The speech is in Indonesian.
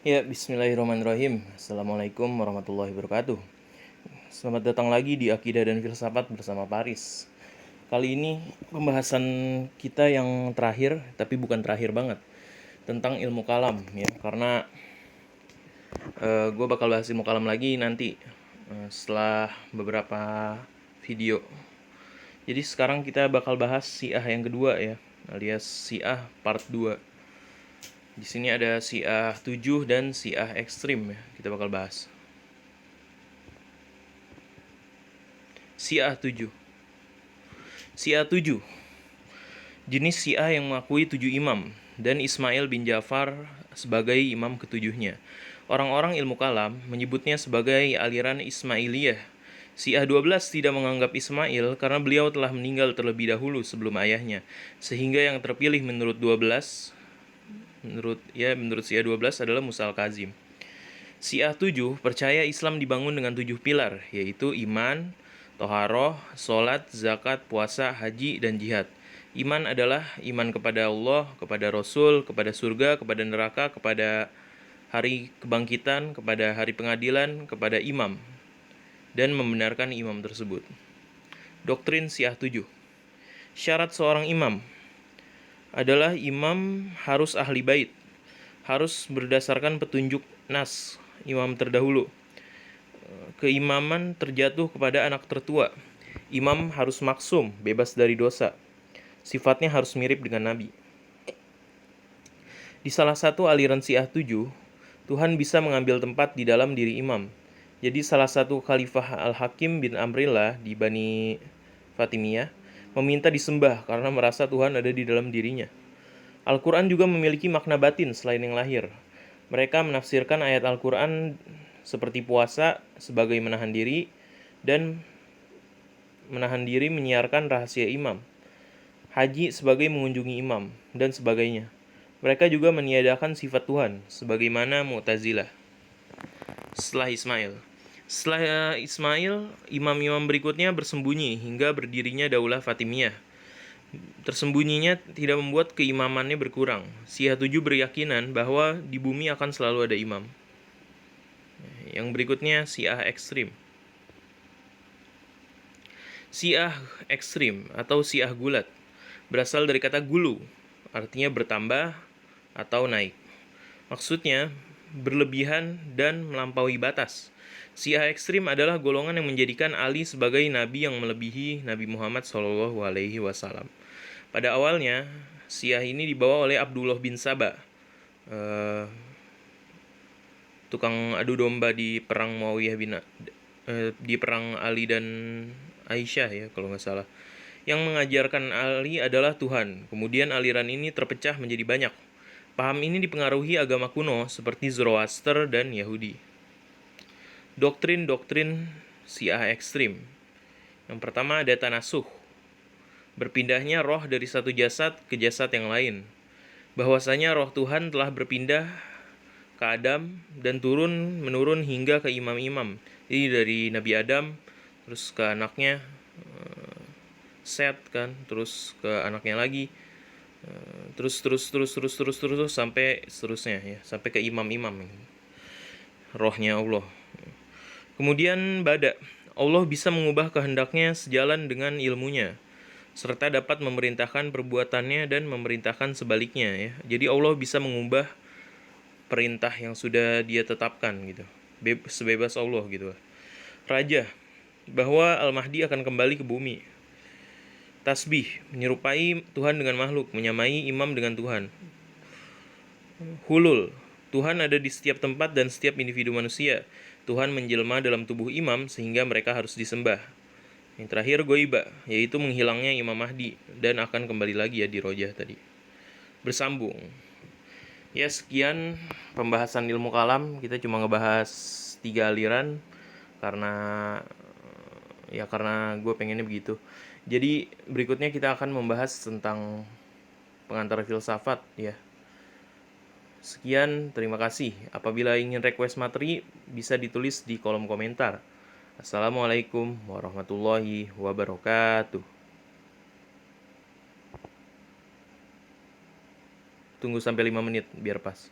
Ya, bismillahirrahmanirrahim. Assalamualaikum warahmatullahi wabarakatuh. Selamat datang lagi di Akidah dan Filsafat bersama Paris. Kali ini pembahasan kita yang terakhir, tapi bukan terakhir banget, tentang ilmu kalam ya. Karena gue bakal bahas ilmu kalam lagi nanti setelah beberapa video. Jadi sekarang kita bakal bahas Syiah yang kedua ya, alias Syiah part 2. Di sini ada Syiah 7 dan Syiah ekstrim ya, kita bakal bahas. Syiah 7. Syiah 7. Jenis Syiah yang mengakui 7 imam dan Ismail bin Ja'far sebagai imam ketujuhnya. Orang-orang ilmu kalam menyebutnya sebagai aliran Ismailiyah. Syiah 12 tidak menganggap Ismail karena beliau telah meninggal terlebih dahulu sebelum ayahnya, sehingga yang terpilih menurut Syiah 12 adalah Musa al-Kazim. Syiah 7 percaya Islam dibangun dengan 7 pilar, yaitu iman, toharoh, sholat, zakat, puasa, haji, dan jihad. Iman adalah iman kepada Allah, kepada Rasul, kepada surga, kepada neraka, kepada hari kebangkitan, kepada hari pengadilan, kepada imam, dan membenarkan imam tersebut. Doktrin Syiah 7. Syarat seorang imam adalah imam harus ahli bait, harus berdasarkan petunjuk nas imam terdahulu. Keimaman terjatuh kepada anak tertua. Imam harus maksum, bebas dari dosa. Sifatnya harus mirip dengan Nabi. Di salah satu aliran Syiah 7, Tuhan bisa mengambil tempat di dalam diri imam. Jadi salah satu Khalifah Al-Hakim bin Amrillah di Bani Fatimiyah meminta disembah karena merasa Tuhan ada di dalam dirinya. Al-Quran juga memiliki makna batin selain yang lahir. Mereka menafsirkan ayat Al-Quran seperti puasa sebagai menahan diri dan menahan diri menyiarkan rahasia imam, haji sebagai mengunjungi imam, dan sebagainya. Mereka juga meniadakan sifat Tuhan, sebagaimana Mu'tazilah. Setelah Ismail, imam-imam berikutnya bersembunyi hingga berdirinya Daulah Fatimiyah. Tersembunyinya tidak membuat keimamannya berkurang. Syiah 7 berkeyakinan bahwa di bumi akan selalu ada imam. Yang berikutnya Syiah ekstrim. Syiah ekstrim atau Syiah gulat berasal dari kata gulu, artinya bertambah atau naik. Maksudnya berlebihan dan melampaui batas. Syiah ekstrim adalah golongan yang menjadikan Ali sebagai nabi yang melebihi Nabi Muhammad SAW. Pada awalnya, Syiah ini dibawa oleh Abdullah bin Saba, tukang adu domba di perang di perang Ali dan Aisyah ya kalau nggak salah. Yang mengajarkan Ali adalah Tuhan. Kemudian aliran ini terpecah menjadi banyak. Paham ini dipengaruhi agama kuno seperti Zoroaster dan Yahudi. Doktrin-doktrin Syiah ekstrim. Yang pertama ada tanasuh. Berpindahnya roh dari satu jasad ke jasad yang lain. Bahwasanya roh Tuhan telah berpindah ke Adam dan menurun hingga ke imam-imam. Jadi dari Nabi Adam terus ke anaknya Set kan, terus ke anaknya lagi, terus sampai seterusnya ya, sampai ke imam-imam, rohnya Allah. Kemudian bada, Allah bisa mengubah kehendaknya sejalan dengan ilmunya, serta dapat memerintahkan perbuatannya dan memerintahkan sebaliknya ya. Jadi Allah bisa mengubah perintah yang sudah Dia tetapkan gitu, sebebas Allah gitu. Raja, bahwa Al-Mahdi akan kembali ke bumi. Tasbih, menyerupai Tuhan dengan makhluk, menyamai imam dengan Tuhan. Hulul, Tuhan ada di setiap tempat dan setiap individu manusia. Tuhan menjelma dalam tubuh imam sehingga mereka harus disembah. Yang terakhir goiba, yaitu menghilangnya Imam Mahdi dan akan kembali lagi ya di Rojah tadi. Bersambung. Ya sekian pembahasan ilmu kalam. Kita cuma ngebahas 3 aliran karena gue pengennya begitu. Jadi berikutnya kita akan membahas tentang pengantar filsafat ya. Sekian, terima kasih. Apabila ingin request materi, bisa ditulis di kolom komentar. Assalamualaikum warahmatullahi wabarakatuh. Tunggu sampai 5 menit biar pas.